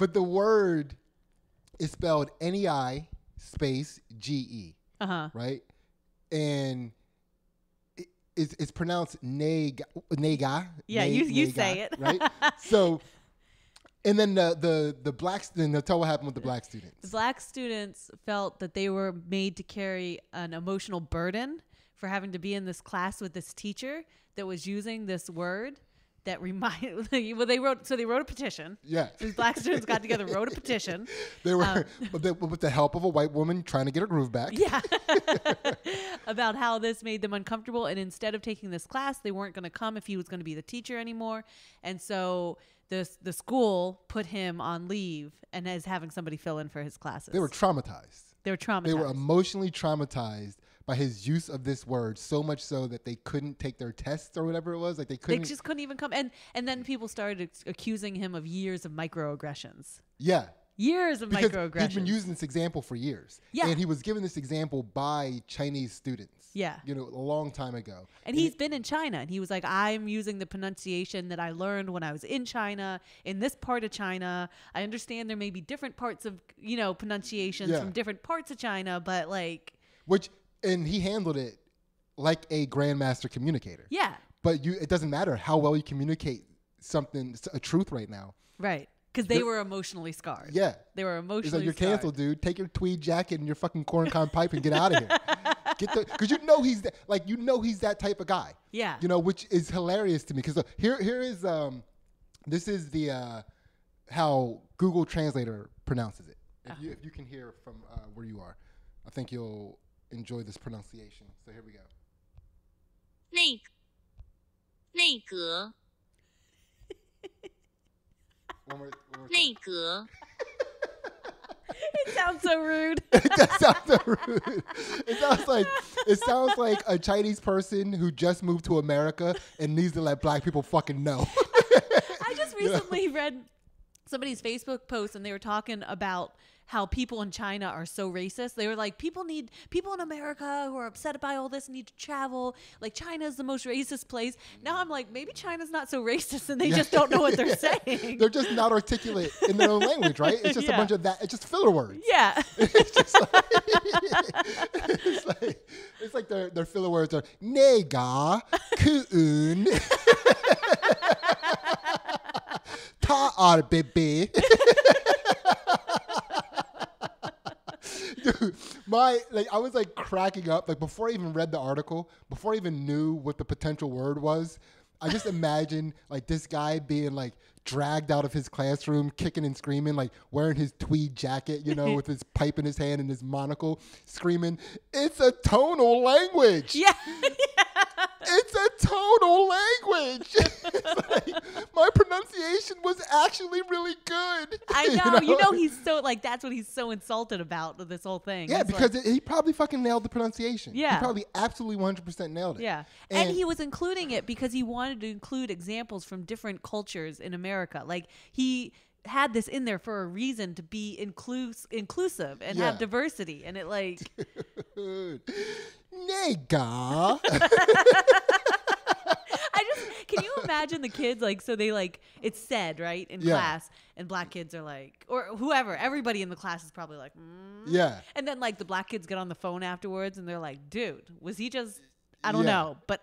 But the word is spelled NEI space GE. Right? And it's pronounced Nei Ge. Yeah, you say it. Right? So, and then the black students, tell what happened with the black students. The black students felt that they were made to carry an emotional burden for having to be in this class with this teacher that was using this word that reminded. Well, they wrote a petition. Yeah, these black students got together, wrote a petition. They were with the help of a white woman trying to get her groove back. Yeah, about how this made them uncomfortable, and instead of taking this class, they weren't going to come if he was going to be the teacher anymore, and so the school put him on leave and is having somebody fill in for his classes. They were traumatized. They were emotionally traumatized by his use of this word, so much so that they couldn't take their tests or whatever it was. Like they just couldn't even come. And then people started accusing him of years of microaggressions. Yeah. Years of microaggressions. He'd been using this example for years. Yeah. And he was given this example by Chinese students. Yeah. A long time ago. And he's been in China, and he was like, I'm using the pronunciation that I learned when I was in China, in this part of China. I understand there may be different parts of, pronunciations from different parts of China, but like. And he handled it like a grandmaster communicator. Yeah. But it doesn't matter how well you communicate a truth right now. Right. Because they were emotionally scarred. Yeah. They were emotionally scarred. You're scarred. canceled, dude. Take your tweed jacket and your fucking corncob pipe and get out of here. Because he's that type of guy. Yeah. Which is hilarious to me. Because here is this is the how Google Translator pronounces it. If you can hear from where you are, I think you'll enjoy this pronunciation. So here we go. Nei Ge. One more Nei Ge. It sounds so rude. That sounds so rude. It sounds like a Chinese person who just moved to America and needs to let black people fucking know. I just recently read somebody's Facebook post, and they were talking about how people in China are so racist. They were like, people in America who are upset by all this need to travel. Like, China is the most racist place. Now I'm like, maybe China's not so racist, and they just don't know what they're saying. They're just not articulate in their own language, right? It's just a bunch of that. It's just filler words. Yeah. It's like their filler words are Nei Ge, Kun, Ta Ar Bebe. Dude, I was like cracking up. Like before I even read the article, before I even knew what the potential word was, I just imagined like this guy being like dragged out of his classroom, kicking and screaming, like wearing his tweed jacket, with his pipe in his hand and his monocle, screaming, "It's a tonal language." Yeah. It's a tonal language. It's like, my pronunciation was actually really good. I know. He's so like, that's what he's so insulted about this whole thing. Yeah, he's because he probably fucking nailed the pronunciation. Yeah. He probably absolutely 100% nailed it. Yeah. And he was including it because he wanted to include examples from different cultures in America. Like, he had this in there for a reason, to be inclusive and have diversity. And it like... Nei Ge. Can you imagine the kids, like, so they like, it's said, right, in class, and black kids are like, or whoever, everybody in the class is probably like, Yeah. And then like the black kids get on the phone afterwards and they're like, dude, was he just, I don't know, but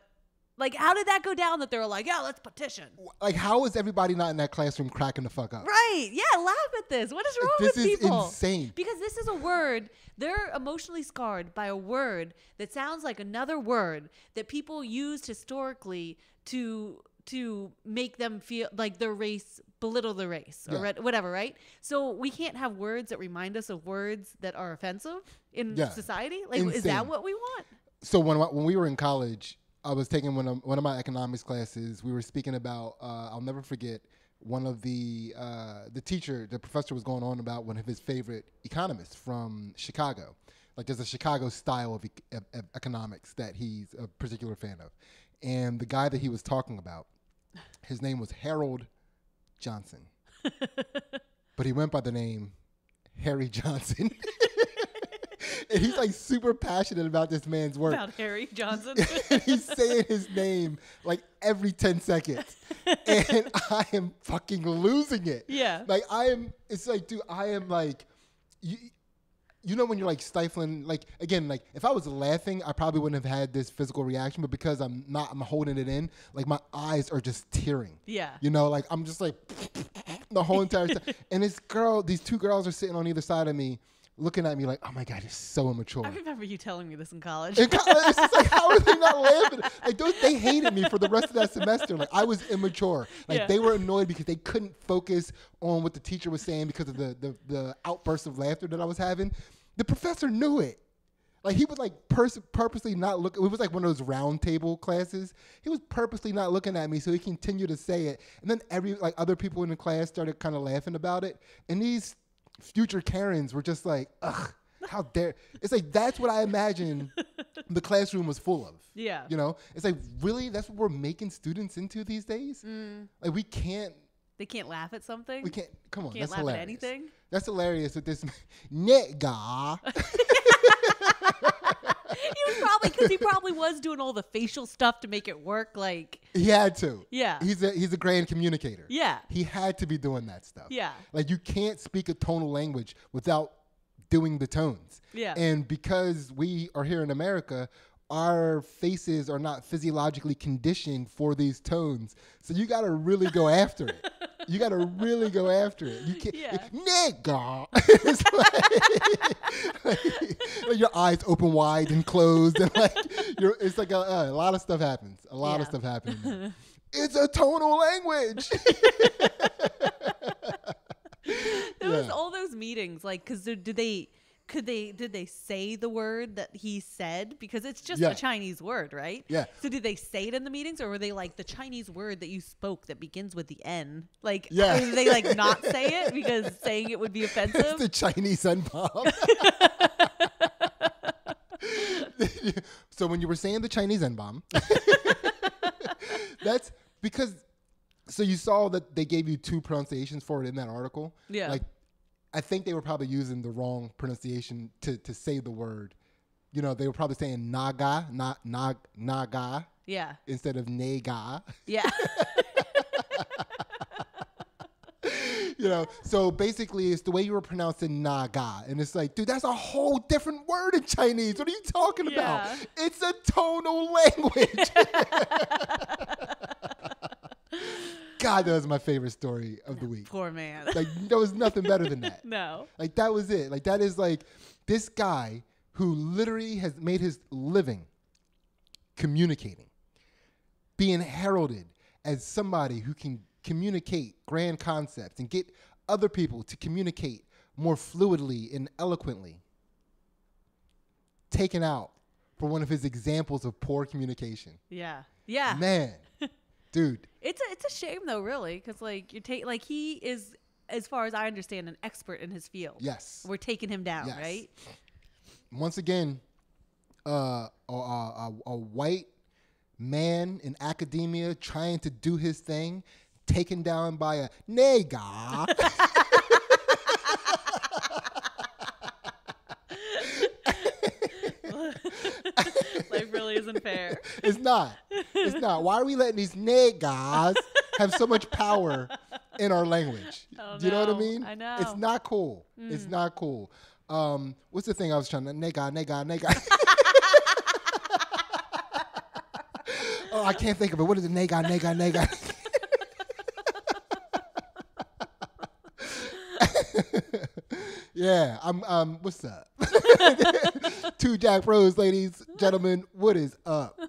like, how did that go down that they were like, yeah, let's petition? Like, how is everybody not in that classroom cracking the fuck up? Right. Yeah, laugh at this. What is wrong with people? This is insane. Because this is a word, they're emotionally scarred by a word that sounds like another word that people used historically to make them feel like their race, belittle the race or whatever, right? So we can't have words that remind us of words that are offensive in society. Like, is that what we want? So when we were in college, I was taking one of my economics classes. We were speaking about, I'll never forget, one of the professor was going on about one of his favorite economists from Chicago. Like, there's a Chicago style of economics that he's a particular fan of. And the guy that he was talking about, his name was Harold Johnson. But he went by the name Harry Johnson. And he's like super passionate about this man's work. About Harry Johnson. And he's saying his name like every 10 seconds. And I am fucking losing it. Yeah. Like it's like, dude, I am like, you know when you're like stifling, like, again, like if I was laughing, I probably wouldn't have had this physical reaction, but because I'm holding it in, like my eyes are just tearing. Yeah. You know, like I'm just like the whole entire time. And these two girls are sitting on either side of me looking at me like, oh my God, you're so immature. I remember you telling me this in college. It's just like, how are they not laughing? Like they hated me for the rest of that semester. Like I was immature. Like they were annoyed because they couldn't focus on what the teacher was saying because of the outbursts of laughter that I was having. The professor knew it. Like he was like purposely not looking. It was like one of those round table classes. He was purposely not looking at me so he continued to say it. And then other people in the class started kind of laughing about it. And these future Karens were just like, ugh, how dare. It's like, that's what I imagine the classroom was full of. Yeah. You know, it's like, really? That's what we're making students into these days? Like we can't. They can't laugh at something? We can't. Come on, Can't that's laugh hilarious. at anything? That's hilarious with this nigga. He probably was doing all the facial stuff to make it work. Like He had to. Yeah. He's a grand communicator. Yeah. He had to be doing that stuff. Yeah. Like you can't speak a tonal language without doing the tones. Yeah. And because we are here in America, our faces are not physiologically conditioned for these tones. So you got to really go after it. You got to really go after it. You can't, nigga. It's like your eyes open wide and closed. And like it's like a lot of stuff happens. A lot of stuff happens. It's a tonal language. There was all those meetings, like, because did they say the word that he said? Because it's just a Chinese word, right? Yeah. So did they say it in the meetings, or were they like the Chinese word that you spoke that begins with the N? Like, or did they like not say it because saying it would be offensive? It's the Chinese N-bomb. So when you were saying the Chinese N-bomb, that's because, so you saw that they gave you two pronunciations for it in that article. Yeah. Like, I think they were probably using the wrong pronunciation to say the word. You know, they were probably saying naga, not naga. Yeah. Instead of Nei Ge. Yeah. You know, so basically it's the way you were pronouncing naga. And it's like, dude, that's a whole different word in Chinese. What are you talking about? It's a tonal language. God, that was my favorite story of the week. Poor man. Like, there was nothing better than that. No. Like, that was it. Like, that is like this guy who literally has made his living communicating, being heralded as somebody who can communicate grand concepts and get other people to communicate more fluidly and eloquently, taken out for one of his examples of poor communication. Yeah. Yeah. Man, dude. It's a shame though, really, because like he is, as far as I understand, an expert in his field. Yes. We're taking him down, right? Once again, a white man in academia trying to do his thing, taken down by a Nei Ge. Life really isn't fair. It's not. It's not. Why are we letting these niggas have so much power in our language? Oh, Do you know what I no. mean? I know. It's not cool. It's not cool. What's the thing I was trying to nigga. Oh, I can't think of it. What is it? Nigga. Yeah, I'm what's up? Two Jack Bros, ladies, gentlemen, what is up?